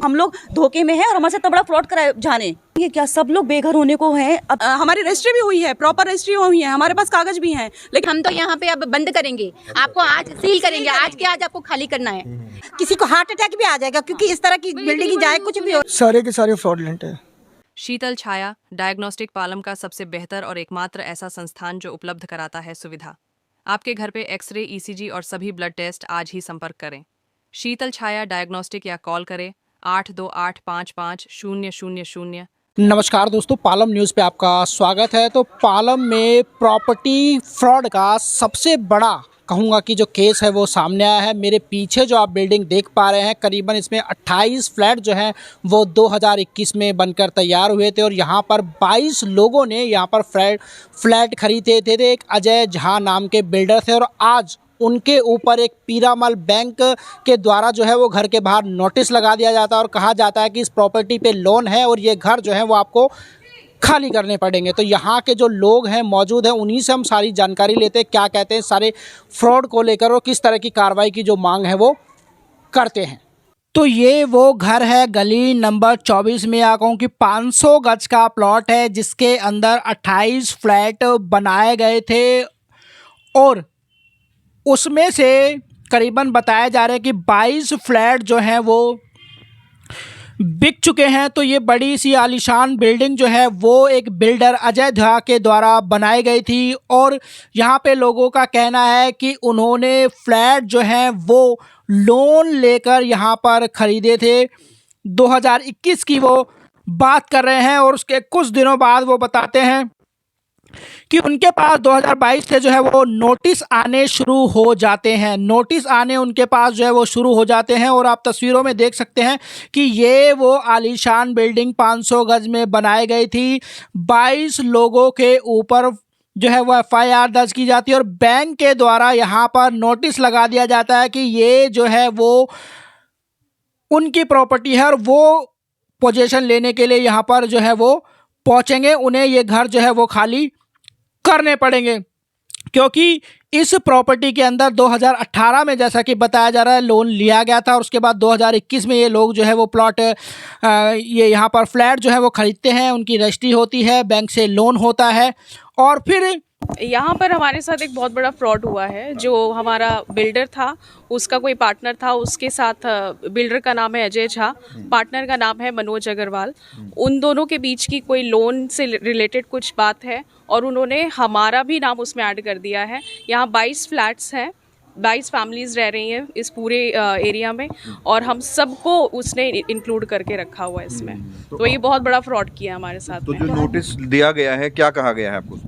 हम लोग धोखे में हैं और हमारे साथ इतना बड़ा फ्रॉड कराए जाने। ये क्या सब लोग बेघर होने को हैं? अब हमारी रजिस्ट्री भी हुई है, प्रॉपर रजिस्ट्री हुई है, हमारे पास कागज भी हैं, लेकिन हम तो यहाँ पे अब बंद करेंगे, आपको आज सील करेंगे, आज के आज आपको खाली करना है। किसी को हार्ट अटैक भी आ जाएगा क्योंकि इस तरह की बिल्डिंग जाए कुछ भी हो। सारे के सारे फ्रॉडलेंट है। शीतल छाया डायग्नोस्टिक पालम का सबसे बेहतर और एकमात्र ऐसा संस्थान जो उपलब्ध कराता है सुविधा। आपके घर पे एक्सरे, ईसीजी और सभी ब्लड टेस्ट आज ही संपर्क करें। शीतल छाया डायग्नोस्टिक या कॉल करें 82855000। नमस्कार दोस्तों, पालम न्यूज़ पे आपका स्वागत है। तो पालम में प्रॉपर्टी फ्रॉड का सबसे बड़ा कहूँगा कि जो केस है वो सामने आया है। मेरे पीछे जो आप बिल्डिंग देख पा रहे हैं, करीबन इसमें 28 फ्लैट जो हैं वो 2021 में बनकर तैयार हुए थे और यहाँ पर 22 लोगों ने यहाँ पर फ्लैट खरीदे थे। एक अजय झा नाम के बिल्डर थे और आज उनके ऊपर एक पीरामल बैंक के द्वारा जो है वो घर के बाहर नोटिस लगा दिया जाता है और कहा जाता है कि इस प्रॉपर्टी पे लोन है और ये घर जो है वो आपको खाली करने पड़ेंगे। तो यहाँ के जो लोग हैं मौजूद हैं, उन्हीं से हम सारी जानकारी लेते हैं, क्या कहते हैं सारे फ्रॉड को लेकर और किस तरह की कार्रवाई की जो मांग है वो करते हैं। तो ये वो घर है गली नंबर 24 में, या कहूँ कि 500 गज का प्लॉट है जिसके अंदर 28 फ्लैट बनाए गए थे और उसमें से करीबन बताया जा रहा है कि 22 फ्लैट जो हैं वो बिक चुके हैं। तो ये बड़ी सी आलीशान बिल्डिंग जो है वो एक बिल्डर अजय झा के द्वारा बनाई गई थी और यहाँ पे लोगों का कहना है कि उन्होंने फ्लैट जो हैं वो लोन लेकर यहाँ पर ख़रीदे थे। 2021 की वो बात कर रहे हैं और उसके कुछ दिनों बाद वो बताते हैं कि उनके पास 2022 से जो है वो नोटिस आने शुरू हो जाते हैं। नोटिस आने उनके पास जो है वो शुरू हो जाते हैं और आप तस्वीरों में देख सकते हैं कि ये वो आलीशान बिल्डिंग 500 गज में बनाई गई थी। 22 लोगों के ऊपर जो है वो FIR दर्ज की जाती है और बैंक के द्वारा यहाँ पर नोटिस लगा दिया जाता है कि ये जो है वो उनकी प्रॉपर्टी है और वो पोजीशन लेने के लिए यहाँ पर जो है वो पहुँचेंगे। उन्हें ये घर जो है वो खाली करने पड़ेंगे क्योंकि इस प्रॉपर्टी के अंदर 2018 में जैसा कि बताया जा रहा है लोन लिया गया था और उसके बाद 2021 में ये लोग जो है वो प्लॉट ये यहाँ पर फ्लैट जो है वो ख़रीदते हैं, उनकी रजिस्ट्री होती है, बैंक से लोन होता है और फिर यहाँ पर हमारे साथ एक बहुत बड़ा फ्रॉड हुआ है। जो हमारा बिल्डर था उसका कोई पार्टनर था, उसके साथ बिल्डर का नाम है अजय झा, पार्टनर का नाम है मनोज अग्रवाल। उन दोनों के बीच की कोई लोन से रिलेटेड कुछ बात है और उन्होंने हमारा भी नाम उसमें ऐड कर दिया है। यहाँ 22 फ्लैट्स हैं, 22 फैमिलीज़ रह रही हैं इस पूरे एरिया में और हम सबको उसने इंक्लूड करके रखा हुआ है इसमें। तो ये बहुत बड़ा फ्रॉड किया हमारे साथ। तो जो नोटिस दिया गया है, क्या कहा गया है आपको?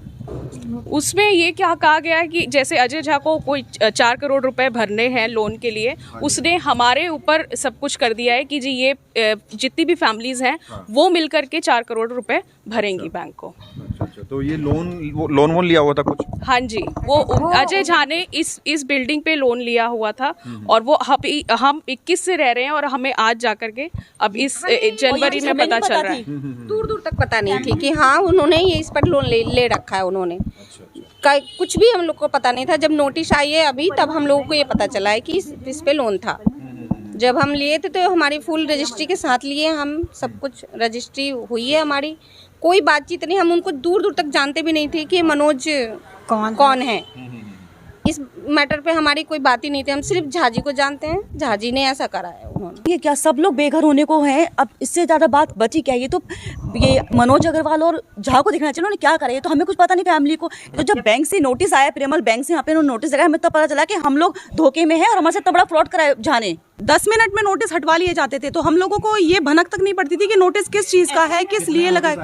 उसमें ये क्या कहा गया है कि जैसे अजय झा को कोई 4 करोड़ रुपए भरने हैं लोन के लिए, उसने हमारे ऊपर सब कुछ कर दिया है कि जी ये जितनी भी फैमिलीज हैं वो मिल करके 4 करोड़ रुपए भरेंगी बैंक को। अच्छा, तो ये लोन लिया हुआ था कुछ? हाँ जी, वो अजय झा ने इस बिल्डिंग पे लोन लिया हुआ था और वो हम 21 से रह रहे हैं और हमें आज जाकर के अब इस जनवरी में पता चल रहा है। दूर दूर तक पता नहीं थी कि हाँ उन्होंने ये इस पर लोन ले रखा है। उन्होंने कुछ भी हम लोग को पता नहीं था। जब नोटिस आई है अभी तब हम लोगों को ये पता चला है कि इस पे लोन था। जब हम लिए थे तो हमारी फुल रजिस्ट्री के साथ लिए, हम सब कुछ रजिस्ट्री हुई है हमारी, कोई बातचीत नहीं। हम उनको दूर दूर तक जानते भी नहीं थे कि मनोज कौन है। इस मैटर पे हमारी कोई बात ही नहीं थी, हम सिर्फ झाजी को जानते हैं, झाजी ने ऐसा करा है उन्होंने। ये क्या सब लोग बेघर होने को हैं? अब इससे ज़्यादा बात बची क्या? ये तो ये मनोज अग्रवाल और झा को दिखना चाहिए उन्होंने क्या करा। ये तो हमें कुछ पता नहीं फैमिली को। तो जब बैंक से नोटिस आया, पीरामल बैंक से यहाँ पे नोटिस लगाया, हमें तो पता चला कि हम लोग धोखे में हैं और हमारे साथ इतना बड़ा फ्रॉड कराए जाने। 10 मिनट में नोटिस हटवा लिए जाते थे तो हम लोगों को ये भनक तक नहीं पड़ती थी कि नोटिस किस चीज़ का है, किस लिए लगाए।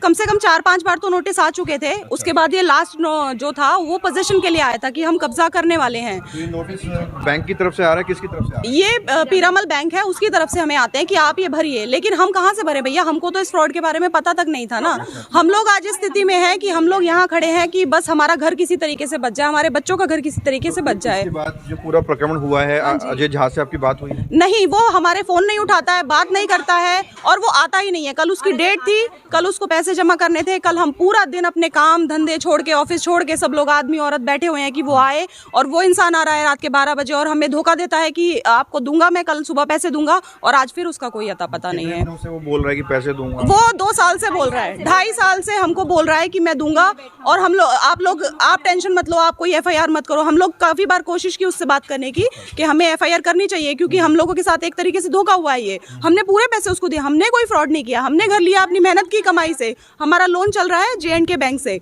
कम से कम 4-5 बार तो नोटिस आ चुके थे। उसके बाद ये लास्ट जो था वो पोजीशन के लिए आया था कि हम कब्जा करने वाले हैं। तो ये नोटिस बैंक की तरफ से आ रहा है, किसकी तरफ से आ रहा है? ये पीरामल बैंक है, उसकी तरफ से हमें आते हैं कि आप ये भरिए, लेकिन हम कहाँ से भरे भैया? हमको तो इस फ्रॉड के बारे में पता तक नहीं था ना। हम लोग आज इस स्थिति में हैं कि हम लोग यहाँ खड़े हैं कि बस हमारा घर किसी तरीके से बच जाए, हमारे बच्चों का घर किसी तरीके से बच जाए। इसके बाद जो पूरा प्रकरण हुआ है अजय झा जहाज से आपकी बात हुई है? नहीं, वो हमारे फोन नहीं उठाता है, बात नहीं करता है और वो आता ही नहीं है। कल उसकी डेट थी, कल उसको पैसे जमा करने थे। कल हम पूरा दिन अपने काम धंधे छोड़ के, ऑफिस छोड़ के, सब लोग आदमी औरत बैठे हुए हैं कि वो आए, और वो इंसान आ रहा है रात के 12 बजे और हमें धोखा देता है कि आपको दूंगा, मैं कल सुबह पैसे दूंगा, और आज फिर उसका कोई अता पता नहीं है। कितने दिनों से वो बोल रहा है कि पैसे दूंगा? वो 2 साल से बोल रहा है, 2.5 साल से हमको बोल रहा है कि मैं दूंगा, और हम लोग आप टेंशन मत लो, आप कोई FIR मत करो। हम लोग काफी बार कोशिश की उससे बात करने की कि हमें FIR करनी चाहिए, क्योंकि हम लोगों के साथ एक तरीके से धोखा हुआ है। ये हमने पूरे पैसे उसको दिए, हमने कोई फ्रॉड नहीं किया, हमने घर लिया अपनी मेहनत की कमाई से। हमारा लोन चल रहा है J&K बैंक से,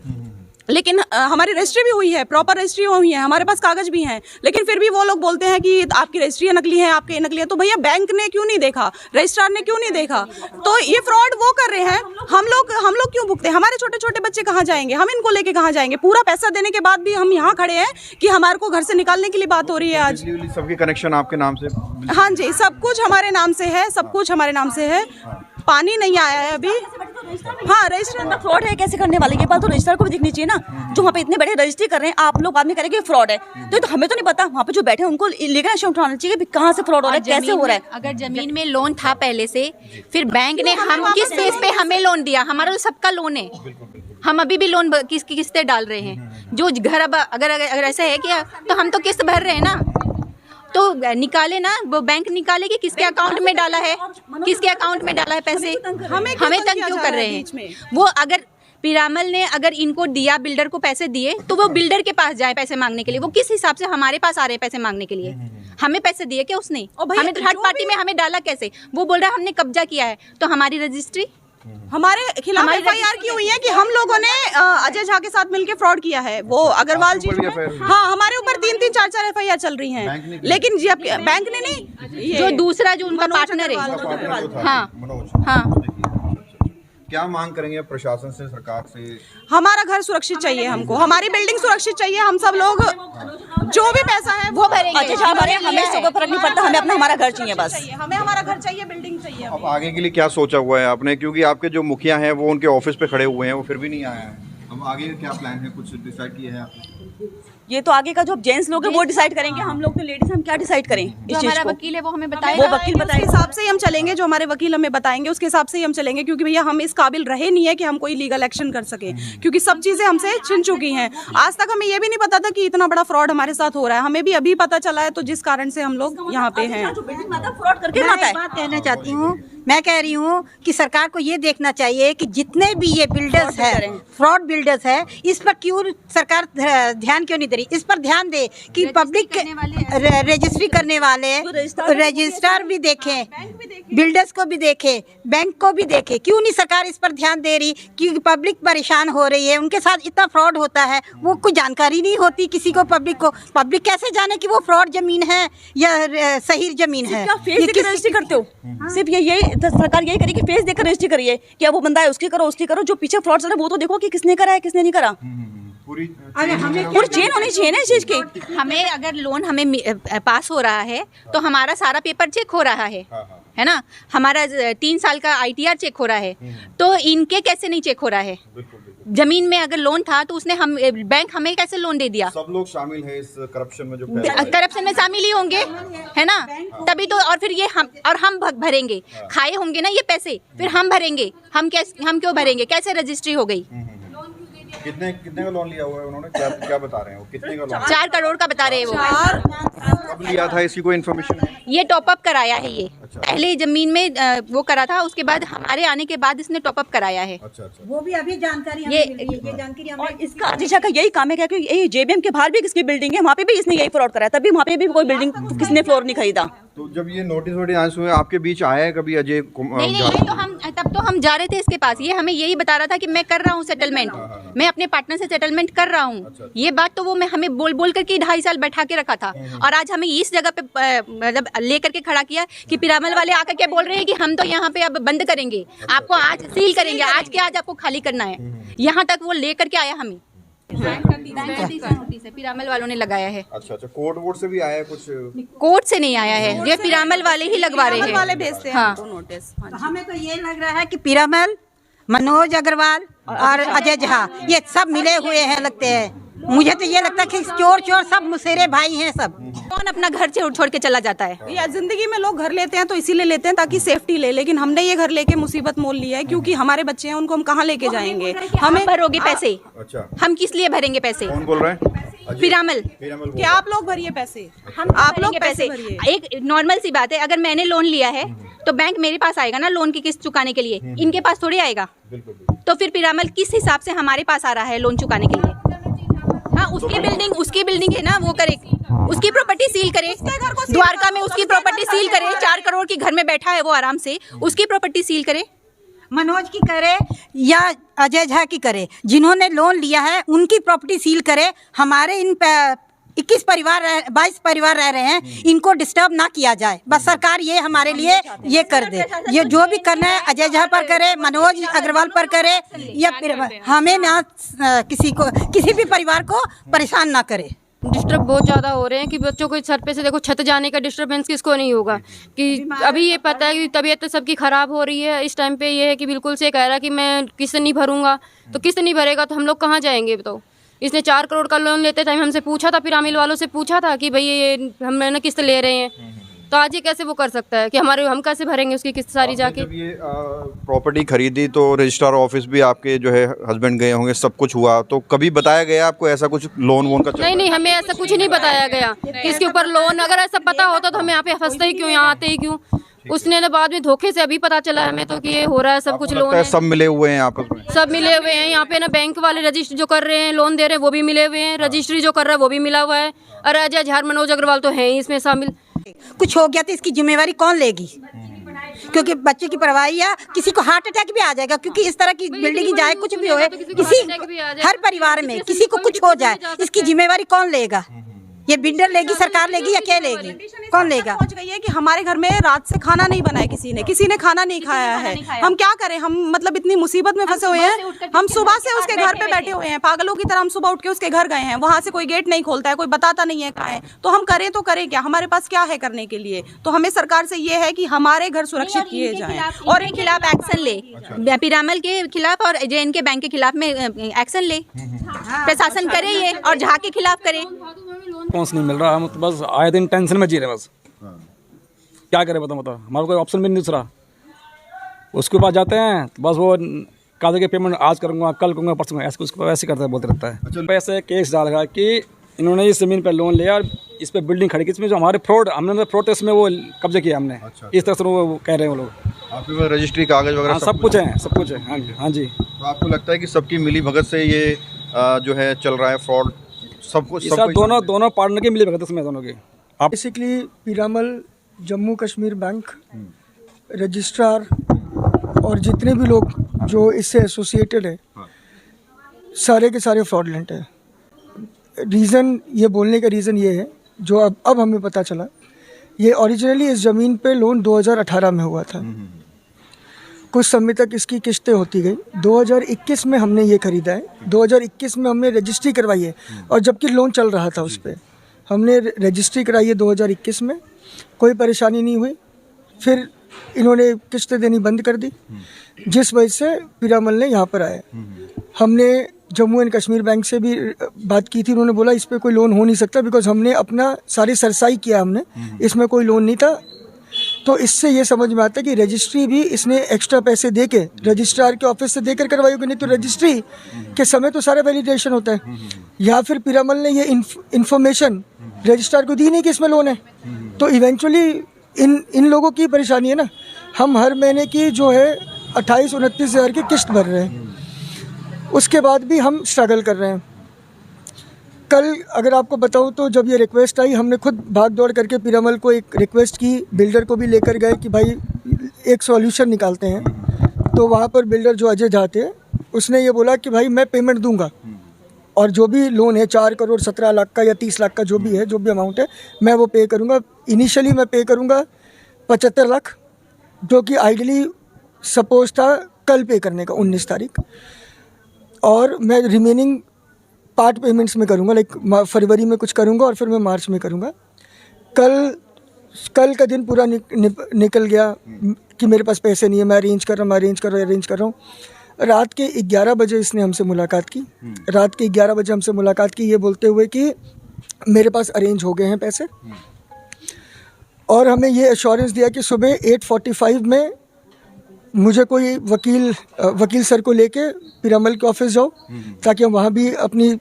लेकिन हमारी रजिस्ट्री भी हुई है, प्रॉपर रजिस्ट्री हुई है, हमारे पास कागज भी हैं, लेकिन फिर भी वो लोग बोलते हैं कि आपकी रजिस्ट्री नकली है, आपके नकली है। तो भैया बैंक ने क्यों नहीं देखा, रजिस्ट्रार ने क्यों नहीं देखा? तो ये फ्रॉड वो कर रहे हैं, हम लोग क्यों भुगते हैं? हमारे छोटे छोटे बच्चे कहाँ जाएंगे? हम इनको लेके कहाँ जाएंगे? पूरा पैसा देने के बाद भी हम यहाँ खड़े हैं कि हमारे को घर से निकालने के लिए बात हो रही है आज। सबके कनेक्शन आपके नाम से? हाँ जी, सब कुछ हमारे नाम से है, सब कुछ हमारे नाम से है। पानी नहीं आया है अभी। हाँ, रजिस्टर फ्रॉड है, कैसे करने वाले? ये बात तो रजिस्टर को भी दिखनी चाहिए ना, जो वहाँ पे इतने बड़े रजिस्ट्री कर रहे हैं। आप लोग बाद में करेंगे फ्रॉड है, तो ये तो हमें तो नहीं पता। वहाँ पे जो बैठे हैं उनको लीगल एक्शन उठाना चाहिए कि कहाँ से फ्रॉड हो रहा है, कैसे हो रहा है। अगर जमीन में लोन था पहले से, फिर बैंक ने हम किस बेस पे हमें लोन दिया? हमारा तो सबका लोन है, हम अभी भी लोन किसकी किस्तें डाल रहे हैं। जो घर अब अगर ऐसा है कि तो हम तो किस्त भर रहे हैं ना, तो निकाले ना, वो बैंक निकाले कि किसके अकाउंट में डाला है, किसके अकाउंट में डाला है पैसे। हमें तंग क्यों कर रहे हैं? वो अगर पिरामल ने अगर इनको दिया, बिल्डर को पैसे दिए, तो वो बिल्डर के पास जाए पैसे मांगने के लिए। वो किस हिसाब से हमारे पास आ रहे हैं पैसे मांगने के लिए? हमें पैसे दिए क्या उसने? हमें थर्ड पार्टी में हमें डाला कैसे? वो बोल रहा है हमने कब्जा किया है, तो हमारी रजिस्ट्री हमारे खिलाफ FIR की हुई है कि हम लोगों ने अजय झा के साथ मिलके फ्रॉड किया है। वो अग्रवाल जी, हाँ, हमारे ऊपर 3-3, 4-4 FIR चल रही हैं, लेकिन जी बैंक ने नहीं। जो दूसरा जो उनका पार्टनर है, हाँ, क्या मांग करेंगे आप प्रशासन से, सरकार से? हमारा घर सुरक्षित चाहिए, हमको हमारी बिल्डिंग सुरक्षित चाहिए। हम सब लोग जो भी पैसा है वो भरेंगे। अच्छा, हमें इससे कोई फर्क नहीं पड़ता, हमें अपना हमारा घर चाहिए बस। हमें हमारा घर चाहिए, बिल्डिंग चाहिए। अब आगे के लिए क्या सोचा हुआ है आपने? क्योंकि आपके जो मुखिया हैं वो उनके ऑफिस पे खड़े हुए हैं, वो फिर भी नहीं आया है। अब आगे क्या प्लान है, कुछ डिसाइड किया है आपने? ये तो आगे का जो जेंट्स लोग हैं वो डिसाइड करेंगे, हम लोग तो लेडीज हम क्या डिसाइड करें इस जो चीज हमारा को? वकील है वो हमें बताएगा, वो वकील उसके हिसाब से ही हम चलेंगे, जो हमारे वकील हमें बताएंगे उसके हिसाब से ही हम चलेंगे, क्योंकि भैया हम इस काबिल रहे नहीं है कि हम कोई लीगल एक्शन कर सके, क्योंकि सब चीजें हमसे छिन चुकी हैं। आज तक हमें ये भी नहीं पता था कि इतना बड़ा फ्रॉड हमारे साथ हो रहा है, हमें भी अभी पता चला है, तो जिस कारण से हम लोग यहाँ पे हैं। फ्रॉड करके मैं एक बात कहना चाहती हूँ, मैं कह रही हूँ कि सरकार को ये देखना चाहिए कि जितने भी ये बिल्डर्स है, फ्रॉड बिल्डर्स है, इस पर क्यों सरकार ध्यान क्यों नहीं दे रही? इस पर ध्यान दे कि पब्लिक रजिस्ट्री करने वाले रजिस्ट्रार भी देखें, बिल्डर्स को भी देखें, बैंक को भी देखें। क्यों नहीं सरकार इस पर ध्यान दे रही? क्योंकि पब्लिक परेशान हो रही है, उनके साथ इतना फ्रॉड होता है, वो कोई जानकारी नहीं होती किसी को। पब्लिक कैसे जाने कि वो फ्रॉड जमीन है या सही जमीन है? फेस देकर रजिस्ट्री करते हो? सिर्फ यही सरकार यही करी कि फेस देकर रजिस्ट्री करिए, क्या वो बंदा है उसकी करो, उसकी करो। जो पीछे फ्रॉड चल रहा है वो तो देखो कि किसने करा है, किसने नहीं करा। पूरी चेन होनी चाहिए ना इस चीज की। हमें अगर लोन हमें पास हो रहा है तो हमारा सारा पेपर चेक हो रहा है ना, हमारा 3 साल का ITR चेक हो रहा है, तो इनके कैसे नहीं चेक हो रहा है? जमीन में अगर लोन था तो उसने बैंक हमें कैसे लोन दे दिया? सब लोग शामिल है इस करप्शन में, जो करप्शन में शामिल ही होंगे, है ना, तभी तो। और फिर ये हम भरेंगे, खाए होंगे ना ये पैसे, फिर हम भरेंगे। हम क्यों भरेंगे? कैसे रजिस्ट्री हो गई? कितने का लोन लिया हुआ है उन्होंने? क्या बता रहे हैं वो? कितने का लोन? 4 करोड़ का बता रहे हैं वो। कब लिया था, इसकी कोई इन्फॉर्मेशन है? ये टॉपअप कराया है ये। पहले जमीन में वो करा था, उसके बाद हमारे आने के बाद इसने टॉपअप कराया है। अच्छा। वो भी अभी जानकारी ये जानकारी और इसका अजीशा का यही काम है क्या, क्योंकि यही JBM के बाहर भी किसकी बिल्डिंग है, वहाँ पे भी इसने यही फ्रॉड कराया, तभी वहाँ पे भी कोई बिल्डिंग किसने फ्लोर नहीं खरीदा। तो जब ये नोटिस आंसू हुए, आपके बीच आया है कभी अजय? नहीं, ये तो तब तो हम जा रहे थे इसके पास, ये हमें यही बता रहा था कि मैं कर रहा हूँ सेटलमेंट, मैं अपने पार्टनर से सेटलमेंट कर रहा हूँ। ये बात तो वो हमें बोल करके 2.5 साल बैठा के रखा था, और आज हमें इस जगह पे मतलब लेकर के खड़ा किया कि पिरामल वाले आकर के बोल रहे हैं कि हम तो यहाँ पे अब बंद करेंगे, आपको आज सील करेंगे, आज के आज आपको खाली करना है। यहाँ तक वो लेकर के आया हमें। नोटिस है, पिरामल वालों ने लगाया है। अच्छा, कोर्ट वोट से भी आया है कुछ? कोर्ट से नहीं आया है, ये पिरामल वाले ही लगवा रहे हैं, वाले भेजते हैं हाँ। नोटिस। हमें तो ये लग रहा है कि पिरामल, मनोज अग्रवाल और अजय झा ये सब मिले हुए हैं लगते हैं। मुझे तो ये लगता है कि चोर सब मुसेरे भाई हैं सब। कौन अपना घर छोड़ के चला जाता है? या जिंदगी में लोग घर लेते हैं तो इसीलिए लेते हैं ताकि सेफ्टी ले, लेकिन हमने ये घर लेके मुसीबत मोल लिया है क्योंकि हमारे बच्चे हैं, उनको हम कहाँ लेके जाएंगे? हमें भरोगे पैसे? अच्छा, हम किस लिए भरेंगे पैसे? कौन बोल रहे हैं? पिरामल। कि आप लोग भरिए पैसे, आप लोग पैसे भरिए। एक नॉर्मल सी बात है, अगर मैंने लोन लिया है तो बैंक मेरे पास आएगा ना लोन की किस्त चुकाने के लिए, इनके पास थोड़ी आएगा। तो फिर पिरामल किस हिसाब से हमारे पास आ रहा है लोन चुकाने के लिए? हाँ, उसकी बिल्डिंग है ना, वो करे, उसकी प्रॉपर्टी सील करे, द्वारका में उसकी प्रॉपर्टी सील करे, 4 करोड़ की घर में बैठा है वो आराम से, उसकी प्रॉपर्टी सील करे। मनोज की करे या अजय झा की करे, जिन्होंने लोन लिया है उनकी प्रॉपर्टी सील करे। हमारे इन 22 परिवार रह रहे हैं, इनको डिस्टर्ब ना किया जाए। बस सरकार ये हमारे लिए ये कर दे, ये जो भी करना है अजय झा पर करे, मनोज अग्रवाल पर करे, या फिर हमें ना किसी भी परिवार को परेशान ना करे। डिस्टर्ब बहुत ज़्यादा हो रहे हैं कि बच्चों को छत पे से देखो, छत जाने का डिस्टर्बेंस किसको नहीं होगा। कि अभी ये पता है कि तबीयत तो सबकी ख़राब हो रही है, इस टाइम पे ये है कि बिल्कुल से कह रहा है कि मैं किस्त नहीं भरूंगा, तो किस्त नहीं भरेगा तो हम लोग कहाँ जाएंगे? तो इसने 4 करोड़ का लोन लेते टाइम हमसे पूछा था, पिरामिल वालों से पूछा था कि भाई ये हम ना किस्त ले रहे हैं, तो आज ये कैसे वो कर सकता है कि हम कैसे भरेंगे उसकी किस्त सारी जाके? जब ये प्रॉपर्टी खरीदी तो रजिस्ट्रार ऑफिस भी आपके जो है हस्बैंड गए होंगे, सब कुछ हुआ, तो कभी बताया गया आपको ऐसा कुछ लोन वोन का? नहीं, हमें ऐसा कुछ नहीं बताया गया कि इसके ऊपर लोन। अगर ऐसा पता होता तो हम यहाँ पे फंसते ही क्यों, यहाँ आते ही क्यों? उसने ना बाद में धोखे से अभी पता चला हमें तो कि ये हो रहा है सब कुछ लोन है। सब मिले हुए हैं आपस में? सब मिले हुए हैं यहाँ पे ना, बैंक वाले रजिस्ट्री जो कर रहे हैं लोन दे रहे हैं वो भी मिले हुए हैं, रजिस्ट्री जो कर रहा है वो भी मिला हुआ है। और अजय झा, मनोज अग्रवाल तो है ही इसमें शामिल। कुछ हो गया तो इसकी जिम्मेवारी कौन लेगी? क्योंकि बच्चे की परवाह, या किसी को हार्ट अटैक भी आ जाएगा, क्योंकि इस तरह की बिल्डिंग जाए, कुछ भी होए, हर परिवार में किसी को कुछ हो जाए, इसकी जिम्मेवारी कौन लेगा? ये बिल्डर लेगी, सरकार लेगी, या क्या लेगी? कौन लेगा? पहुंच गई है कि हमारे घर में रात से खाना नहीं बना है, किसी ने खाना नहीं खाया है। हम क्या करें? हम मतलब इतनी मुसीबत में फंसे हुए हैं। हम सुबह से उसके घर पे बैठे हुए हैं पागलों की तरह। हम सुबह उठ के उसके घर गए हैं, वहां से कोई गेट नहीं खोलता है, कोई बताता नहीं है कहाँ है। तो हम करें तो करें क्या? हमारे पास क्या है करने के लिए? तो हमें सरकार से ये है कि हमारे घर सुरक्षित किए जाएं और इनके खिलाफ एक्शन ले, पिरामल के खिलाफ और जे के बैंक के खिलाफ में एक्शन ले, प्रशासन करे ये, और झा के खिलाफ करे। रिस्पॉन्स नहीं मिल रहा, हम तो बस आए दिन टेंशन में जी रहे बस। क्या करें बताओ, हमारा कोई ऑप्शन भी नहीं दूसरा। उसके पास जाते हैं तो बस वो कागज के पेमेंट आज करूँगा, कल करूँगा, परसों, ऐसे उसको ऐसे करता है, बोलते रहता है। पैसे केस डाल रहा कि इन्होंने इस ज़मीन पर लोन लिया और इस पर बिल्डिंग खड़ी की, इसमें जो हमारे हमने प्रोटेस्ट में वो कब्जे किया हमने। इस तरह से वो कह रहे हैं वो लोग। आपके पास रजिस्ट्री कागज वगैरह सब कुछ है, सब कुछ है। हाँ जी। तो आपको लगता है कि सबकी मिली भगत से ये जो है चल रहा है फ्रॉड? सब कुछ दोनों पार्टनर की मिली भगत इसमें, दोनों की। Basically Piramal, Jammu Kashmir bank, registrar और जितने भी लोग जो इससे एसोसिएटेड है, सारे के सारे फ्रॉडलेंट है। रीज़न ये बोलने का रीज़न ये है, जो अब हमें पता चला, ये ओरिजिनली इस ज़मीन पे लोन 2018 में हुआ था। कुछ समय तक इसकी किस्तें होती गई। 2021 में हमने ये ख़रीदा है, 2021 में हमने रजिस्ट्री करवाई है, और जबकि लोन चल रहा था उस पर हमने रजिस्ट्री कराई है 2021 में, कोई परेशानी नहीं हुई। फिर इन्होंने किस्तें देनी बंद कर दी, जिस वजह से पिरामल ने यहाँ पर आया। हमने जम्मू एंड कश्मीर बैंक से भी बात की थी, उन्होंने बोला इस पर कोई लोन हो नहीं सकता, बिकॉज हमने अपना सारी सरसाई किया, हमने इसमें कोई लोन नहीं था। तो इससे ये समझ में आता है कि रजिस्ट्री भी इसने एक्स्ट्रा पैसे दे के रजिस्ट्रार के ऑफिस से देकर करवाई होगी, नहीं तो रजिस्ट्री के समय तो सारा वैलिडेशन होता है। या फिर पिरामल ने ये इन्फॉर्मेशन रजिस्ट्रार को दी नहीं कि इसमें लोन है, तो इवेंचुअली इन लोगों की परेशानी है ना। हम हर महीने की जो है 28-29 हज़ार की किस्त भर रहे हैं, उसके बाद भी हम स्ट्रगल कर रहे हैं। कल अगर आपको बताऊं तो जब ये रिक्वेस्ट आई, हमने खुद भाग दौड़ करके पिरामल को एक रिक्वेस्ट की, बिल्डर को भी लेकर गए कि भाई एक सॉल्यूशन निकालते हैं। तो वहाँ पर बिल्डर जो अजय झा थे, उसने ये बोला कि भाई मैं पेमेंट दूंगा, और जो भी लोन है 4 करोड़ 17 लाख का या 30 लाख का जो भी है, जो भी अमाउंट है, मैं वो पे करूँगा। इनिशियली मैं पे करूँगा 75 लाख, जो कि आइडियली सपोज था कल पे करने का 19 तारीख, और मैं रिमेनिंग पार्ट पेमेंट्स में करूँगा, लाइक फरवरी में कुछ करूँगा और फिर मैं मार्च में करूँगा। कल का दिन पूरा निकल गया कि मेरे पास पैसे नहीं है, मैं अरेंज कर रहा हूँ। रात के 11 बजे इसने हमसे मुलाकात की। रात के 11 बजे हमसे मुलाकात की ये बोलते हुए कि मेरे पास अरेंज हो गए हैं पैसे, और हमें ये एश्योरेंस दिया कि सुबह 8:45 में मुझे कोई वकील सर को लेके पीरामल के ऑफिस जाओ ताकि हम वहाँ भी अपनी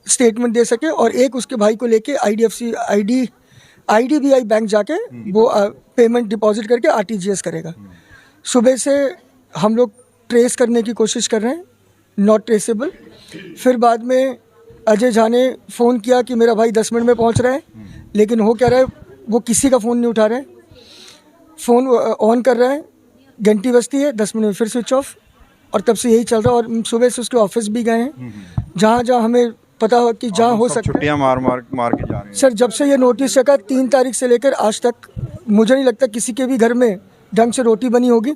स्टेटमेंट दे सके, और एक उसके भाई को लेके IDBI बैंक जाके वो पेमेंट डिपॉजिट करके RTGS करेगा। सुबह से हम लोग ट्रेस करने की कोशिश कर रहे हैं, नॉट ट्रेसेबल। फिर बाद में अजय झा ने फ़ोन किया कि मेरा भाई 10 मिनट में पहुंच रहा है, लेकिन हो क्या रहा है, वो किसी का फ़ोन नहीं उठा रहे। फ़ोन ऑन कर रहा है, घंटी बजती है, 10 मिनट में फिर स्विच ऑफ, और तब से यही चल रहा है। और सुबह से उसके ऑफिस भी गए हैं, जहाँ हमें पता हो कि जहाँ हो सकता है छुट्टियाँ मार के जा रहे हैं। सर, जब से ये नोटिस चला 3 तारीख से लेकर आज तक मुझे नहीं लगता किसी के भी घर में ढंग से रोटी बनी होगी।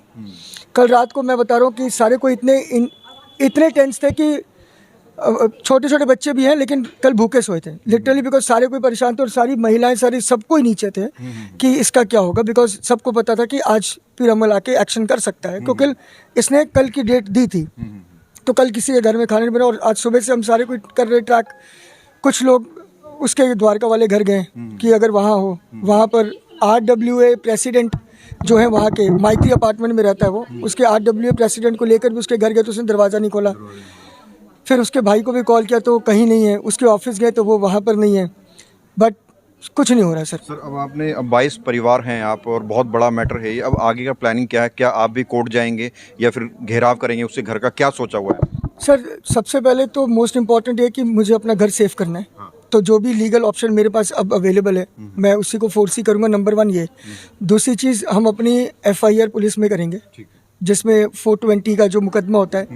कल रात को मैं बता रहा हूँ कि सारे को इतने टेंस थे कि छोटे छोटे बच्चे भी हैं, लेकिन कल भूखे सोए थे लिटरली, बिकॉज सारे कोई परेशान थे, और सारी महिलाएं सारी सबको ही नीचे थे कि इसका क्या होगा, बिकॉज सबको पता था कि आज पीरामल आके एक्शन कर सकता है, क्योंकि इसने कल की डेट दी थी। तो कल किसी के घर में खाना नहीं बना, और आज सुबह से हम सारे कोई कर रहे ट्रैक। कुछ लोग उसके द्वारका वाले घर गए कि अगर वहाँ हो, वहाँ पर RWA प्रेसिडेंट जो है वहाँ के माइत्री अपार्टमेंट में रहता है वो, उसके RWA प्रेसिडेंट को लेकर भी उसके घर गए तो उसने दरवाज़ा नहीं खोला। फिर उसके भाई को भी कॉल किया तो कहीं नहीं है, उसके ऑफिस गए तो वो वहाँ पर नहीं है, बट कुछ नहीं हो रहा है सर। अब आपने 22 परिवार हैं आप, और बहुत बड़ा मैटर है ये। अब आगे का प्लानिंग क्या है? क्या आप भी कोर्ट जाएंगे या फिर घेराव करेंगे उससे? घर का क्या सोचा हुआ है? सर, सबसे पहले तो मोस्ट इम्पॉर्टेंट है कि मुझे अपना घर सेफ करना है। तो जो भी लीगल ऑप्शन मेरे पास अब अवेलेबल है मैं उसी को फोर्स ही करूँगा, नंबर 1 ये। दूसरी चीज़, हम अपनी FIR पुलिस में करेंगे, जिसमें 420 का जो मुकदमा होता है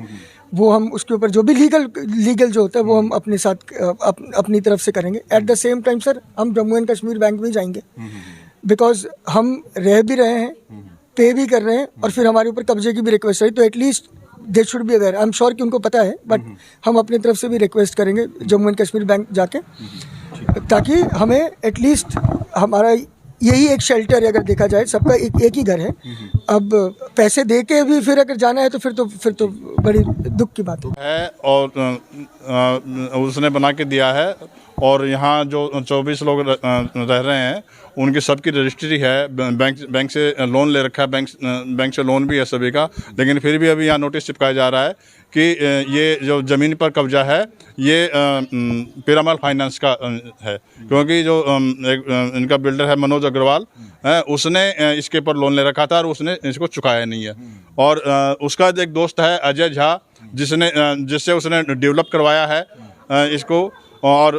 वो हम उसके ऊपर जो भी लीगल जो होता है वो हम अपने साथ अपनी तरफ से करेंगे। At the same time sir, हम जम्मू एंड कश्मीर बैंक में जाएंगे, बिकॉज हम रह भी रहे हैं, पे भी कर रहे हैं, और फिर हमारे ऊपर कब्जे की भी रिक्वेस्ट रही, तो at least they should be aware. I am sure कि उनको पता है, बट हम अपनी तरफ से भी रिक्वेस्ट करेंगे जम्मू एंड कश्मीर बैंक जाके, ताकि हमें एटलीस्ट हमारा यही एक शेल्टर है। अगर देखा जाए सबका एक ही घर है, अब पैसे दे के भी फिर अगर जाना है तो फिर तो बड़ी दुख की बात है। और उसने बना के दिया है, और यहाँ जो 24 लोग रह रहे हैं उनकी सबकी रजिस्ट्री है, बैंक से लोन ले रखा है, बैंक से लोन भी है सभी का, लेकिन फिर भी अभी यहाँ नोटिस चिपकाया जा रहा है कि ये जो ज़मीन पर कब्जा है ये पीरामल फाइनेंस का है, क्योंकि जो इनका बिल्डर है मनोज अग्रवाल उसने इसके ऊपर लोन ले रखा था और उसने इसको चुकाया नहीं है। और उसका एक दोस्त है अजय झा, जिससे उसने डेवलप करवाया है इसको, और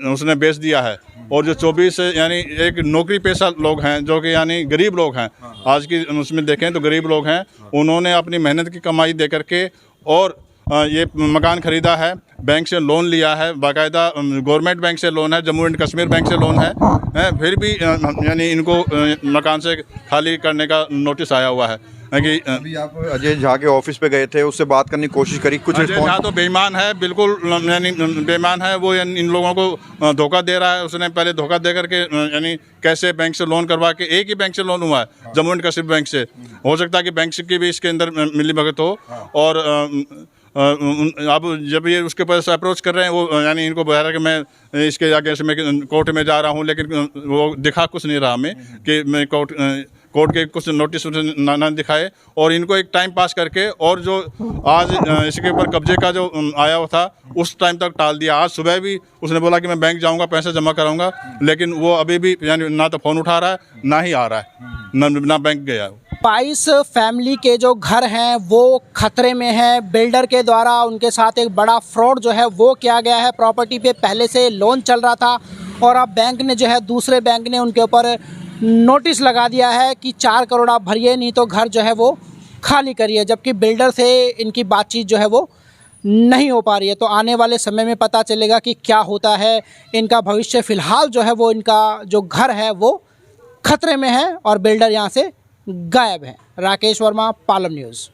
उसने बेच दिया है। और जो 24 यानी एक नौकरी पेशा लोग हैं, जो कि यानी गरीब लोग हैं, आज की उसमें देखें तो गरीब लोग हैं, उन्होंने अपनी मेहनत की कमाई दे करके और ये मकान ख़रीदा है, बैंक से लोन लिया है, बाकायदा गवर्नमेंट बैंक से लोन है, जम्मू एंड कश्मीर बैंक से लोन है, फिर भी यानी इनको मकान से खाली करने का नोटिस आया हुआ है कि अभी आप अजय झा के ऑफिस पे गए थे, उससे बात करने की कोशिश करी, कुछ अजय झा तो बेईमान है, बिल्कुल यानी बेईमान है वो, इन लोगों को धोखा दे रहा है। उसने पहले धोखा दे करके यानी कैसे बैंक से लोन करवा के, एक ही बैंक से लोन हुआ है जम्मू एंड कश्मीर बैंक से, हो सकता है कि बैंक की भी इसके अंदर मिली भगत हो। और अब जब ये उसके पास अप्रोच कर रहे हैं वो यानी इनको बता रहा कि मैं इसके आगे से मैं कोर्ट में जा रहा हूँ, लेकिन वो दिखा कुछ नहीं रहा हमें कि मैं कोर्ट के कुछ नोटिस ना दिखाए, और इनको एक टाइम पास करके, और जो आज इसके ऊपर कब्जे का जो आया हुआ था उस टाइम तक टाल दिया। आज सुबह भी उसने बोला कि मैं बैंक जाऊंगा, पैसे जमा कराऊंगा, लेकिन वो अभी भी यानी ना तो फ़ोन उठा रहा है ना ही आ रहा है, ना बैंक गया। 22 फैमिली के जो घर हैं वो खतरे में हैं। बिल्डर के द्वारा उनके साथ एक बड़ा फ्रॉड जो है वो किया गया है। प्रॉपर्टी पे पहले से लोन चल रहा था, और अब बैंक ने जो है, दूसरे बैंक ने उनके ऊपर नोटिस लगा दिया है कि 4 करोड़ आप भरिए, नहीं तो घर जो है वो खाली करिए, जबकि बिल्डर से इनकी बातचीत जो है वो नहीं हो पा रही है। तो आने वाले समय में पता चलेगा कि क्या होता है इनका भविष्य। फ़िलहाल जो है वो इनका जो घर है वो खतरे में है और बिल्डर यहाँ से गायब है। राकेश वर्मा, पालम न्यूज़।